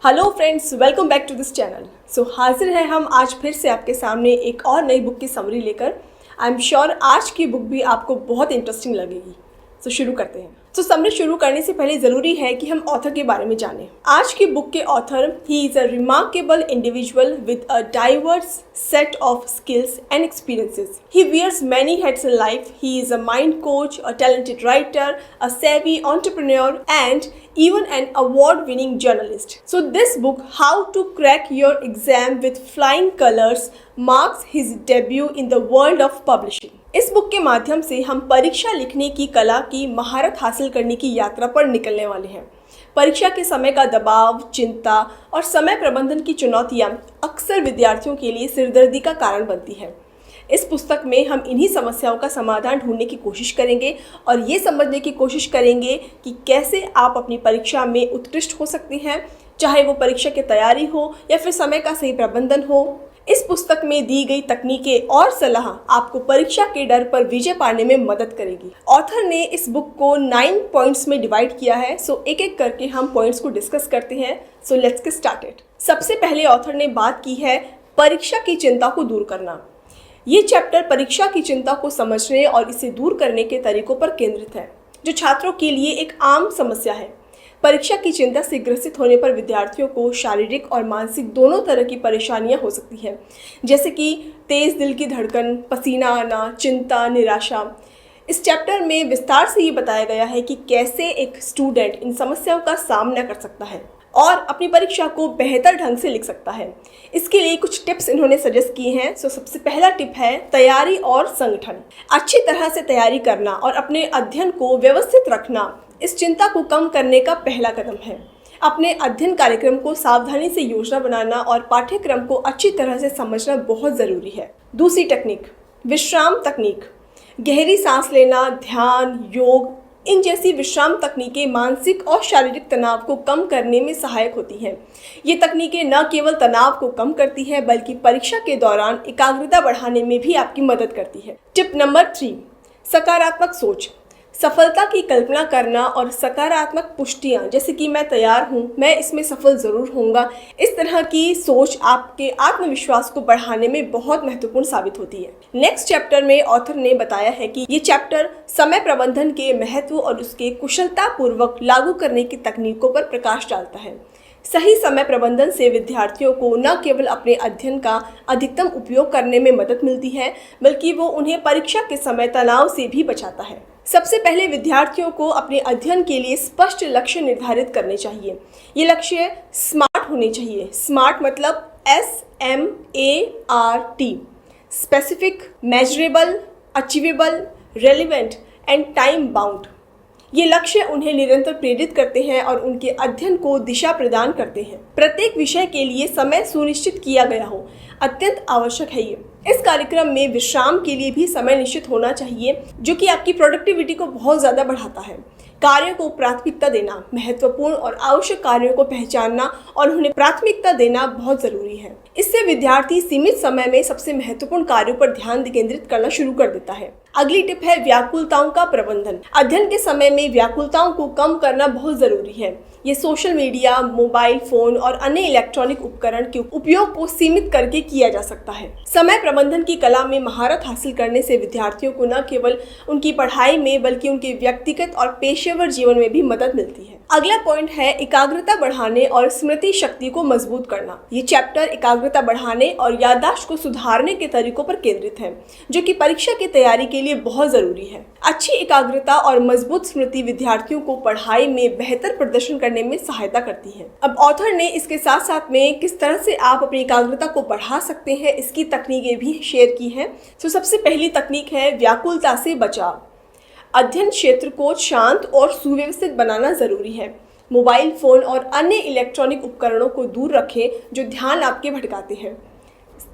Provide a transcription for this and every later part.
Hello friends, welcome back to this channel. हाजिर हैं हम आज फिर से आपके सामने एक और नई बुक की समरी लेकर। आई एम श्योर आज की बुक भी आपको बहुत इंटरेस्टिंग लगेगी। शुरू करते हैं। समरी शुरू करने से पहले ज़रूरी है कि हम ऑथर के बारे में जानें। आज की बुक के author he is a remarkable individual with a diverse set of skills and experiences. He wears many hats in life. He is a mind coach, a talented writer, a savvy entrepreneur, and even an award-winning journalist. So this book, How to Crack Your Exam with Flying Colors, marks his debut in the world of publishing. इस book के माध्यम से हम परीक्षा लिखने की कला की महारत हासिल करने की यात्रा पर निकलने वाले हैं। परीक्षा के समय का दबाव, चिंता और समय प्रबंधन की चुनौतियां अक्सर विद्यार्थियों के लिए सिरदर्दी का कारण बनती है। इस पुस्तक में हम इन्हीं समस्याओं का समाधान ढूंढने की कोशिश करेंगे और ये समझने की कोशिश करेंगे कि कैसे आप अपनी परीक्षा में उत्कृष्ट हो सकते हैं, चाहे वो परीक्षा की तैयारी हो या फिर समय का सही प्रबंधन हो। इस पुस्तक में दी गई तकनीकें और सलाह आपको परीक्षा के डर पर विजय पाने में मदद करेगी। ऑथर ने इस बुक को 9 पॉइंट्स में डिवाइड किया है। एक एक करके हम पॉइंट्स को डिस्कस करते हैं। Let's get started. सबसे पहले ऑथर ने बात की है परीक्षा की चिंता को दूर करना। ये चैप्टर परीक्षा की चिंता को समझने और इसे दूर करने के तरीकों पर केंद्रित है, जो छात्रों के लिए एक आम समस्या है। परीक्षा की चिंता से ग्रसित होने पर विद्यार्थियों को शारीरिक और मानसिक दोनों तरह की परेशानियां हो सकती हैं, जैसे कि तेज दिल की धड़कन, पसीना आना, चिंता, निराशा। इस चैप्टर में विस्तार से ये बताया गया है कि कैसे एक स्टूडेंट इन समस्याओं का सामना कर सकता है और अपनी परीक्षा को बेहतर ढंग से लिख सकता है। इसके लिए कुछ टिप्स इन्होंने सजेस्ट किए हैं। सबसे पहला टिप है तैयारी और संगठन। अच्छी तरह से तैयारी करना और अपने अध्ययन को व्यवस्थित रखना इस चिंता को कम करने का पहला कदम है। अपने अध्ययन कार्यक्रम को सावधानी से योजना बनाना और पाठ्यक्रम को अच्छी तरह से समझना बहुत ज़रूरी है। दूसरी टेक्निक, विश्राम तकनीक। गहरी सांस लेना, ध्यान, योग, इन जैसी विश्राम तकनीकें मानसिक और शारीरिक तनाव को कम करने में सहायक होती हैं। ये तकनीकें न केवल तनाव को कम करती हैं बल्कि परीक्षा के दौरान एकाग्रता बढ़ाने में भी आपकी मदद करती है। टिप नंबर 3, सकारात्मक सोच। सफलता की कल्पना करना और सकारात्मक पुष्टियाँ, जैसे कि मैं तैयार हूँ, मैं इसमें सफल ज़रूर होऊंगा, इस तरह की सोच आपके आत्मविश्वास को बढ़ाने में बहुत महत्वपूर्ण साबित होती है। नेक्स्ट चैप्टर में ऑथर ने बताया है कि ये चैप्टर समय प्रबंधन के महत्व और उसके कुशलतापूर्वक लागू करने की तकनीकों पर प्रकाश डालता है। सही समय प्रबंधन से विद्यार्थियों को न केवल अपने अध्ययन का अधिकतम उपयोग करने में मदद मिलती है, बल्कि वो उन्हें परीक्षा के समय तनाव से भी बचाता है। सबसे पहले विद्यार्थियों को अपने अध्ययन के लिए स्पष्ट लक्ष्य निर्धारित करने चाहिए। ये लक्ष्य स्मार्ट होने चाहिए। स्मार्ट मतलब SMART, specific, measurable, achievable, relevant and time bound. ये लक्ष्य उन्हें निरंतर प्रेरित करते हैं और उनके अध्ययन को दिशा प्रदान करते हैं। प्रत्येक विषय के लिए समय सुनिश्चित किया गया हो, अत्यंत आवश्यक है ये। इस कार्यक्रम में विश्राम के लिए भी समय निश्चित होना चाहिए, जो कि आपकी प्रोडक्टिविटी को बहुत ज़्यादा बढ़ाता है। कार्यों को प्राथमिकता देना, महत्वपूर्ण और आवश्यक कार्यों को पहचानना और उन्हें प्राथमिकता देना बहुत ज़रूरी है। इससे विद्यार्थी सीमित समय में सबसे महत्वपूर्ण कार्यों पर ध्यान केंद्रित करना शुरू कर देता है। अगली टिप है व्याकुलताओं का प्रबंधन। अध्ययन के समय में व्याकुलताओं को कम करना बहुत ज़रूरी है। ये सोशल मीडिया, मोबाइल फोन और अन्य इलेक्ट्रॉनिक उपकरण के उपयोग को सीमित करके किया जा सकता है। समय प्रबंधन की कला में महारत हासिल करने से विद्यार्थियों को न केवल उनकी पढ़ाई में बल्कि उनके व्यक्तिगत और पेशेवर जीवन में भी मदद मिलती है। अगला पॉइंट है एकाग्रता बढ़ाने और स्मृति शक्ति को मजबूत करना। ये चैप्टर एकाग्रता बढ़ाने और याददाश्त को सुधारने के तरीकों पर केंद्रित है, जो कि परीक्षा की तैयारी के लिए बहुत जरूरी है। अच्छी एकाग्रता और मजबूत स्मृति विद्यार्थियों को पढ़ाई में बेहतर प्रदर्शन करने में सहायता करती है। अब ऑथर ने इसके साथ साथ में किस तरह से आप अपनी एकाग्रता को बढ़ा सकते हैं, इसकी तकनीकें भी शेयर की हैं। सबसे पहली तकनीक है व्याकुलता से बचाव। अध्ययन क्षेत्र को शांत और सुव्यवस्थित बनाना जरूरी है। मोबाइल फोन और अन्य इलेक्ट्रॉनिक उपकरणों को दूर रखें जो ध्यान आपके भटकाते हैं।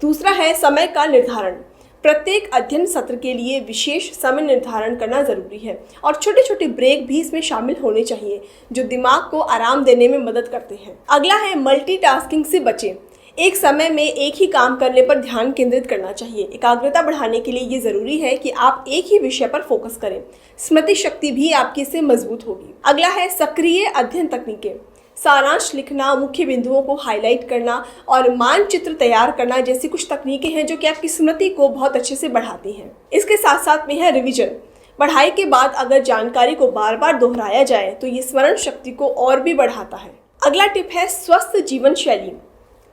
दूसरा है समय का निर्धारण। प्रत्येक अध्ययन सत्र के लिए विशेष समय निर्धारण करना जरूरी है और छोटे छोटे ब्रेक भी इसमें शामिल होने चाहिए, जो दिमाग को आराम देने में मदद करते हैं। अगला है मल्टीटास्किंग से बचें। एक समय में एक ही काम करने पर ध्यान केंद्रित करना चाहिए। एकाग्रता बढ़ाने के लिए ये ज़रूरी है कि आप एक ही विषय पर फोकस करें। स्मृति शक्ति भी आपकी इससे मजबूत होगी। अगला है सक्रिय अध्ययन तकनीकें। सारांश लिखना, मुख्य बिंदुओं को हाईलाइट करना और मानचित्र तैयार करना जैसी कुछ तकनीकें हैं जो कि आपकी स्मृति को बहुत अच्छे से बढ़ाती हैं। इसके साथ साथ में है रिवीजन। पढ़ाई के बाद अगर जानकारी को बार बार दोहराया जाए तो ये स्मरण शक्ति को और भी बढ़ाता है। अगला टिप है स्वस्थ जीवन शैली।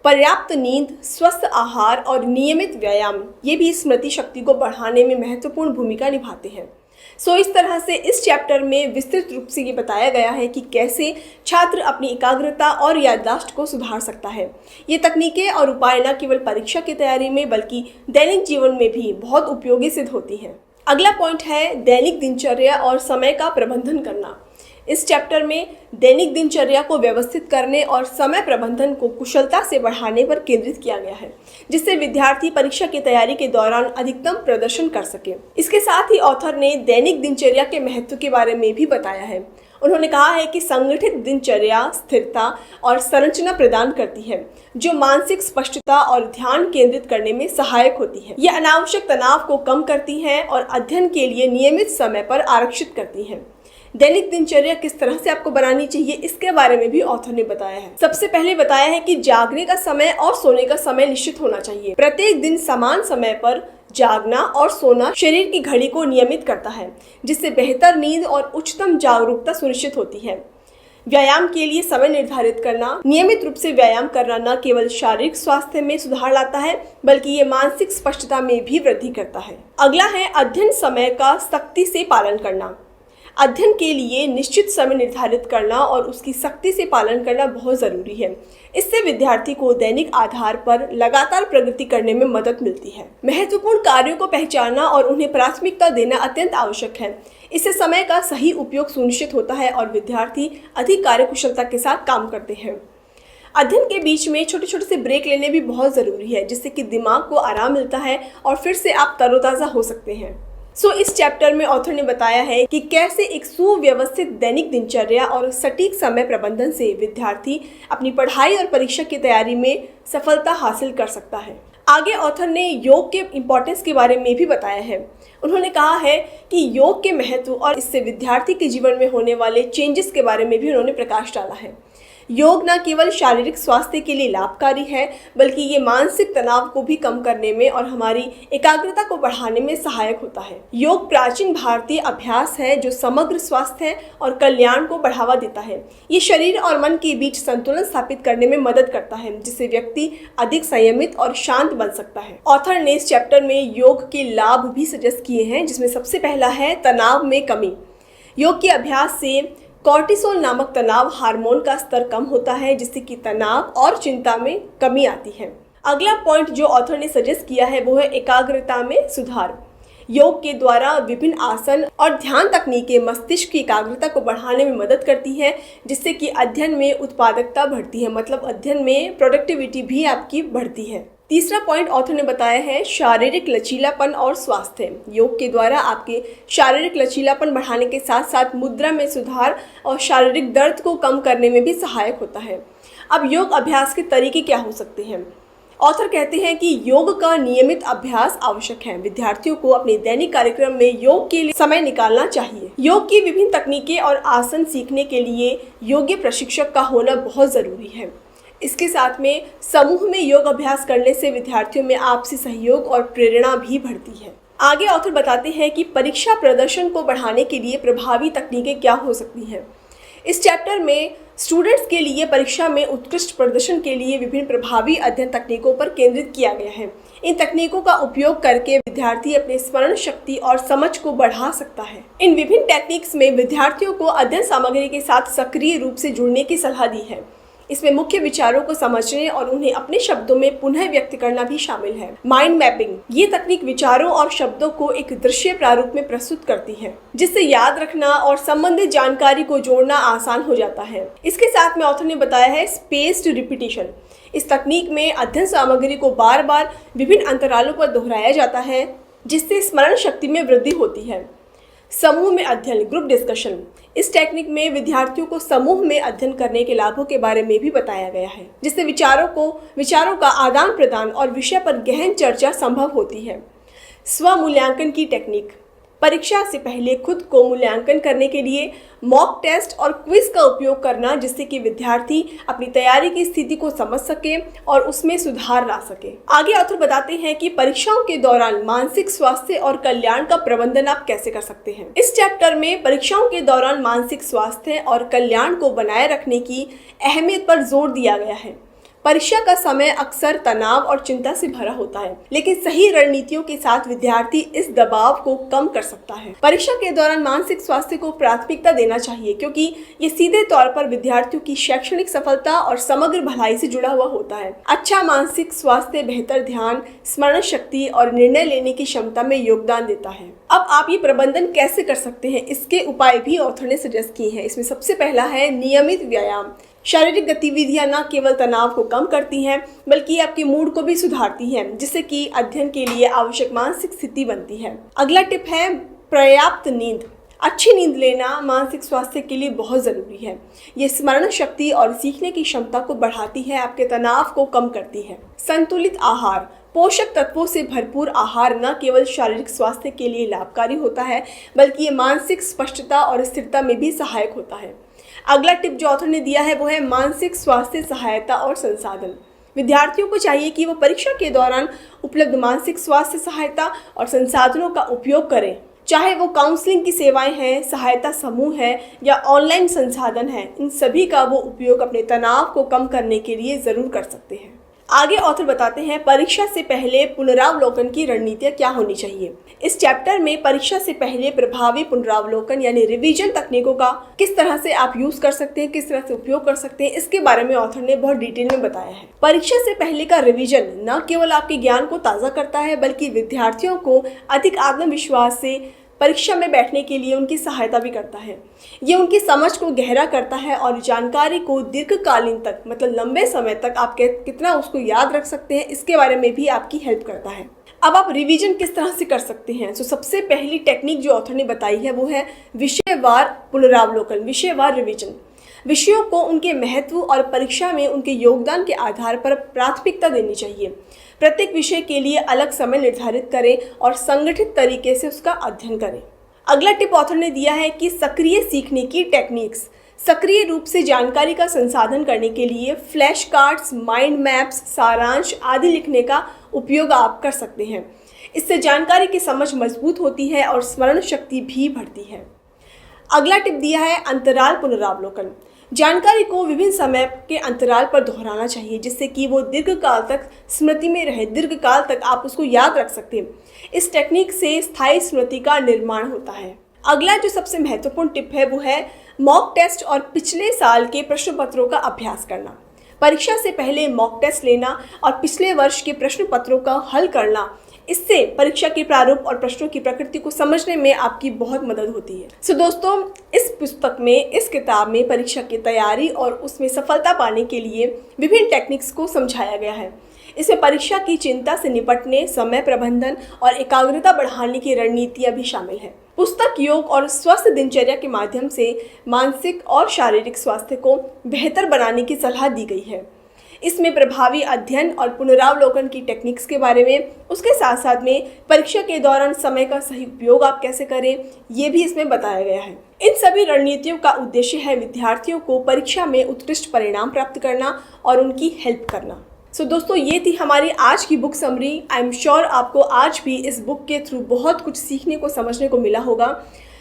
पर्याप्त नींद, स्वस्थ आहार और नियमित व्यायाम ये भी स्मृति शक्ति को बढ़ाने में महत्वपूर्ण भूमिका निभाते हैं। इस तरह से इस चैप्टर में विस्तृत रूप से ये बताया गया है कि कैसे छात्र अपनी एकाग्रता और याददाश्त को सुधार सकता है। ये तकनीकें और उपाय न केवल परीक्षा की तैयारी में बल्कि दैनिक जीवन में भी बहुत उपयोगी सिद्ध होती हैं। अगला पॉइंट है दैनिक दिनचर्या और समय का प्रबंधन करना। इस चैप्टर में दैनिक दिनचर्या को व्यवस्थित करने और समय प्रबंधन को कुशलता से बढ़ाने पर केंद्रित किया गया है, जिससे विद्यार्थी परीक्षा की तैयारी के दौरान अधिकतम प्रदर्शन कर सके। इसके साथ ही ऑथर ने दैनिक दिनचर्या के महत्व के बारे में भी बताया है। उन्होंने कहा है कि संगठित दिनचर्या स्थिरता और संरचना प्रदान करती है, जो मानसिक स्पष्टता और ध्यान केंद्रित करने में सहायक होती है। यह अनावश्यक तनाव को कम करती है और अध्ययन के लिए नियमित समय पर आरक्षित करती है। दैनिक दिनचर्या किस तरह से आपको बनानी चाहिए, इसके बारे में भी ऑथर ने बताया है। सबसे पहले बताया है कि जागने का समय और सोने का समय निश्चित होना चाहिए। प्रत्येक दिन समान समय पर जागना और सोना शरीर की घड़ी को नियमित करता है, जिससे बेहतर नींद और उच्चतम जागरूकता सुनिश्चित होती है। व्यायाम के लिए समय निर्धारित करना, नियमित रूप से व्यायाम करना न केवल शारीरिक स्वास्थ्य में सुधार लाता है बल्कि ये मानसिक स्पष्टता में भी वृद्धि करता है। अगला है अध्ययन समय का सख्ती से पालन करना। अध्ययन के लिए निश्चित समय निर्धारित करना और उसकी सख्ती से पालन करना बहुत ज़रूरी है। इससे विद्यार्थी को दैनिक आधार पर लगातार प्रगति करने में मदद मिलती है। महत्वपूर्ण कार्यों को पहचानना और उन्हें प्राथमिकता देना अत्यंत आवश्यक है। इससे समय का सही उपयोग सुनिश्चित होता है और विद्यार्थी अधिक कार्यकुशलता के साथ काम करते हैं। अध्ययन के बीच में छोटे छोटे से ब्रेक लेने भी बहुत ज़रूरी है, जिससे कि दिमाग को आराम मिलता है और फिर से आप तरोताज़ा हो सकते हैं। इस चैप्टर में ऑथर ने बताया है कि कैसे एक सुव्यवस्थित दैनिक दिनचर्या और सटीक समय प्रबंधन से विद्यार्थी अपनी पढ़ाई और परीक्षा की तैयारी में सफलता हासिल कर सकता है। आगे ऑथर ने योग के इम्पोर्टेंस के बारे में भी बताया है। उन्होंने कहा है कि योग के महत्व और इससे विद्यार्थी के जीवन में होने वाले चेंजेस के बारे में भी उन्होंने प्रकाश डाला है। योग न केवल शारीरिक स्वास्थ्य के लिए लाभकारी है बल्कि ये मानसिक तनाव को भी कम करने में और हमारी एकाग्रता को बढ़ाने में सहायक होता है। योग प्राचीन भारतीय अभ्यास है जो समग्र स्वास्थ्य और कल्याण को बढ़ावा देता है। ये शरीर और मन के बीच संतुलन स्थापित करने में मदद करता है, जिससे व्यक्ति अधिक संयमित और शांत बन सकता है। ऑथर ने इस चैप्टर में योग के लाभ भी सजेस्ट किए हैं, जिसमें सबसे पहला है तनाव में कमी। योग के अभ्यास से कॉर्टिसोल नामक तनाव हार्मोन का स्तर कम होता है, जिससे कि तनाव और चिंता में कमी आती है। अगला पॉइंट जो ऑथर ने सजेस्ट किया है वो है एकाग्रता में सुधार। योग के द्वारा विभिन्न आसन और ध्यान तकनीकें मस्तिष्क की एकाग्रता को बढ़ाने में मदद करती है, जिससे कि अध्ययन में उत्पादकता बढ़ती है, मतलब अध्ययन में प्रोडक्टिविटी भी आपकी बढ़ती है। तीसरा पॉइंट ऑथर ने बताया है शारीरिक लचीलापन और स्वास्थ्य। योग के द्वारा आपके शारीरिक लचीलापन बढ़ाने के साथ साथ मुद्रा में सुधार और शारीरिक दर्द को कम करने में भी सहायक होता है। अब योग अभ्यास के तरीके क्या हो सकते हैं? ऑथर कहते हैं कि योग का नियमित अभ्यास आवश्यक है। विद्यार्थियों को अपने दैनिक कार्यक्रम में योग के लिए समय निकालना चाहिए। योग की विभिन्न तकनीकें और आसन सीखने के लिए योग्य प्रशिक्षक का होना बहुत ज़रूरी है। इसके साथ में समूह में योग अभ्यास करने से विद्यार्थियों में आपसी सहयोग और प्रेरणा भी बढ़ती है। आगे ऑथर बताते हैं कि परीक्षा प्रदर्शन को बढ़ाने के लिए प्रभावी तकनीकें क्या हो सकती हैं। इस चैप्टर में स्टूडेंट्स के लिए परीक्षा में उत्कृष्ट प्रदर्शन के लिए विभिन्न प्रभावी अध्ययन तकनीकों पर केंद्रित किया गया है। इन तकनीकों का उपयोग करके विद्यार्थी अपने स्मरण शक्ति और समझ को बढ़ा सकता है। इन विभिन्न टेक्निक्स में विद्यार्थियों को अध्ययन सामग्री के साथ सक्रिय रूप से जुड़ने की सलाह दी है। इसमें मुख्य विचारों को समझने और उन्हें अपने शब्दों में पुनः व्यक्त करना भी शामिल है। माइंड मैपिंग ये तकनीक विचारों और शब्दों को एक दृश्य प्रारूप में प्रस्तुत करती है, जिससे याद रखना और संबंधित जानकारी को जोड़ना आसान हो जाता है। इसके साथ में ऑथर ने बताया है स्पेस्ड रिपीटिशन। इस तकनीक में अध्ययन सामग्री को बार बार विभिन्न अंतरालों पर दोहराया जाता है, जिससे स्मरण शक्ति में वृद्धि होती है। समूह में अध्ययन ग्रुप डिस्कशन। इस टेक्निक में विद्यार्थियों को समूह में अध्ययन करने के लाभों के बारे में भी बताया गया है, जिससे विचारों का आदान प्रदान और विषय पर गहन चर्चा संभव होती है। स्वमूल्यांकन की टेक्निक। परीक्षा से पहले खुद को मूल्यांकन करने के लिए मॉक टेस्ट और क्विज का उपयोग करना, जिससे कि विद्यार्थी अपनी तैयारी की स्थिति को समझ सके और उसमें सुधार ला सके। आगे ऑथर बताते हैं कि परीक्षाओं के दौरान मानसिक स्वास्थ्य और कल्याण का प्रबंधन आप कैसे कर सकते हैं। इस चैप्टर में परीक्षाओं के दौरान मानसिक स्वास्थ्य और कल्याण को बनाए रखने की अहमियत पर जोर दिया गया है। परीक्षा का समय अक्सर तनाव और चिंता से भरा होता है, लेकिन सही रणनीतियों के साथ विद्यार्थी इस दबाव को कम कर सकता है। परीक्षा के दौरान मानसिक स्वास्थ्य को प्राथमिकता देना चाहिए, क्योंकि ये सीधे तौर पर विद्यार्थियों की शैक्षणिक सफलता और समग्र भलाई से जुड़ा हुआ होता है। अच्छा मानसिक स्वास्थ्य बेहतर ध्यान, स्मरण शक्ति और निर्णय लेने की क्षमता में योगदान देता है। अब आप ये प्रबंधन कैसे कर सकते हैं, इसके उपाय भी ऑथर ने सजेस्ट किए हैं। इसमें सबसे पहला है नियमित व्यायाम। शारीरिक गतिविधियां न केवल तनाव को कम करती हैं, बल्कि आपके मूड को भी सुधारती हैं, जिससे कि अध्ययन के लिए आवश्यक मानसिक स्थिति बनती है। अगला टिप है पर्याप्त नींद। अच्छी नींद लेना मानसिक स्वास्थ्य के लिए बहुत ज़रूरी है। ये स्मरण शक्ति और सीखने की क्षमता को बढ़ाती है, आपके तनाव को कम करती है। संतुलित आहार। पोषक तत्वों से भरपूर आहार न केवल शारीरिक स्वास्थ्य के लिए लाभकारी होता है, बल्कि ये मानसिक स्पष्टता और स्थिरता में भी सहायक होता है। अगला टिप जो ऑथर ने दिया है वो है मानसिक स्वास्थ्य सहायता और संसाधन। विद्यार्थियों को चाहिए कि वो परीक्षा के दौरान उपलब्ध मानसिक स्वास्थ्य सहायता और संसाधनों का उपयोग करें, चाहे वो काउंसलिंग की सेवाएं हैं, सहायता समूह है या ऑनलाइन संसाधन है। इन सभी का वो उपयोग अपने तनाव को कम करने के लिए ज़रूर कर सकते हैं। आगे ऑथर बताते हैं परीक्षा से पहले पुनरावलोकन की रणनीतियाँ क्या होनी चाहिए। इस चैप्टर में परीक्षा से पहले प्रभावी पुनरावलोकन यानी रिवीजन तकनीकों का किस तरह से आप यूज कर सकते हैं, किस तरह से उपयोग कर सकते हैं, इसके बारे में ऑथर ने बहुत डिटेल में बताया है। परीक्षा से पहले का रिवीजन न केवल आपके ज्ञान को ताज़ा करता है, बल्कि विद्यार्थियों को अधिक आत्मविश्वास से परीक्षा में बैठने के लिए उनकी सहायता भी करता है। ये उनकी समझ को गहरा करता है और जानकारी को दीर्घकालीन तक, मतलब लंबे समय तक आप कितना उसको याद रख सकते हैं, इसके बारे में भी आपकी हेल्प करता है। अब आप रिवीजन किस तरह से कर सकते हैं। तो सबसे पहली टेक्निक जो ऑथर ने बताई है वो है विषयवार पुनरावलोकन, विषयवार रिवीजन। विषयों को उनके महत्व और परीक्षा में उनके योगदान के आधार पर प्राथमिकता देनी चाहिए। प्रत्येक विषय के लिए अलग समय निर्धारित करें और संगठित तरीके से उसका अध्ययन करें। अगला टिप ऑथर ने दिया है कि सक्रिय सीखने की टेक्निक्स। सक्रिय रूप से जानकारी का संसाधन करने के लिए फ्लैश कार्ड्स, माइंड मैप्स, सारांश आदि लिखने का उपयोग आप कर सकते हैं। इससे जानकारी की समझ मजबूत होती है और स्मरण शक्ति भी बढ़ती है। अगला टिप दिया है अंतराल पुनरावलोकन। जानकारी को विभिन्न समय के अंतराल पर दोहराना चाहिए, जिससे कि वो दीर्घकाल तक स्मृति में रहे, दीर्घकाल तक आप उसको याद रख सकते हैं। इस टेक्निक से स्थायी स्मृति का निर्माण होता है। अगला जो सबसे महत्वपूर्ण टिप है वो है मॉक टेस्ट और पिछले साल के प्रश्न पत्रों का अभ्यास करना। परीक्षा से पहले मॉक टेस्ट लेना और पिछले वर्ष के प्रश्न पत्रों का हल करना, इससे परीक्षा के प्रारूप और प्रश्नों की प्रकृति को समझने में आपकी बहुत मदद होती है। सो दोस्तों, इस पुस्तक में, इस किताब में परीक्षा की तैयारी और उसमें सफलता पाने के लिए विभिन्न टेक्निक्स को समझाया गया है। इसमें परीक्षा की चिंता से निपटने, समय प्रबंधन और एकाग्रता बढ़ाने की रणनीतियाँ भी शामिल हैं। पुस्तक योग और स्वस्थ दिनचर्या के माध्यम से मानसिक और शारीरिक स्वास्थ्य को बेहतर बनाने की सलाह दी गई है। इसमें प्रभावी अध्ययन और पुनरावलोकन की टेक्निक्स के बारे में, उसके साथ साथ में परीक्षा के दौरान समय का सही उपयोग आप कैसे करें, ये भी इसमें बताया गया है। इन सभी रणनीतियों का उद्देश्य है विद्यार्थियों को परीक्षा में उत्कृष्ट परिणाम प्राप्त करना और उनकी हेल्प करना। सो दोस्तों, ये थी हमारी आज की book summary. I am sure आपको आज भी इस बुक के थ्रू बहुत कुछ सीखने को, समझने को मिला होगा।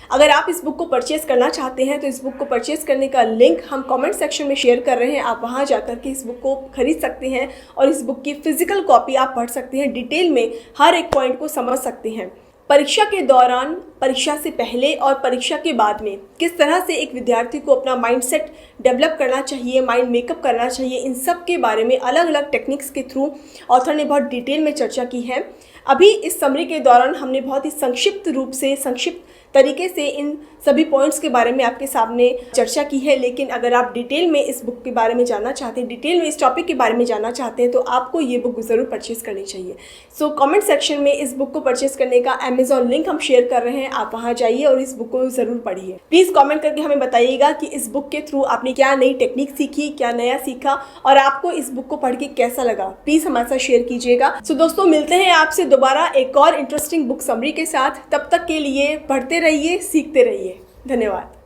अगर आप इस बुक को परचेज़ करना चाहते हैं तो इस बुक को परचेज़ करने का लिंक हम कमेंट सेक्शन में शेयर कर रहे हैं। आप वहां जाकर के इस बुक को खरीद सकते हैं और इस बुक की फिजिकल कॉपी आप पढ़ सकते हैं। डिटेल में हर एक पॉइंट को समझ सकते हैं। परीक्षा के दौरान, परीक्षा से पहले और परीक्षा के बाद में किस तरह से एक विद्यार्थी को अपना माइंडसेट डेवलप करना चाहिए, माइंड मेकअप करना चाहिए, इन सब के बारे में अलग अलग टेक्निक्स के थ्रू ऑथर ने बहुत डिटेल में चर्चा की है। अभी इस समरी के दौरान हमने बहुत ही संक्षिप्त रूप से, संक्षिप्त तरीके से इन सभी पॉइंट्स के बारे में आपके सामने चर्चा की है। लेकिन अगर आप डिटेल में इस बुक के बारे में जानना चाहते हैं, डिटेल में इस टॉपिक के बारे में जानना चाहते हैं, तो आपको ये बुक ज़रूर परचेज़ करनी चाहिए। सो कमेंट सेक्शन में इस बुक को परचेज़ करने का अमेज़ॉन लिंक हम शेयर कर रहे हैं, आप वहाँ जाइए और इस बुक को ज़रूर पढ़िए। प्लीज़ कमेंट करके हमें बताइएगा कि इस बुक के थ्रू आपने क्या नई टेक्निक सीखी, क्या नया सीखा और आपको इस बुक को पढ़ के कैसा लगा। प्लीज़ हमारे साथ शेयर कीजिएगा। सो दोस्तों, मिलते हैं आपसे दोबारा एक और इंटरेस्टिंग बुक समरी के साथ। तब तक के लिए पढ़ते रहिए, सीखते रहिए। धन्यवाद।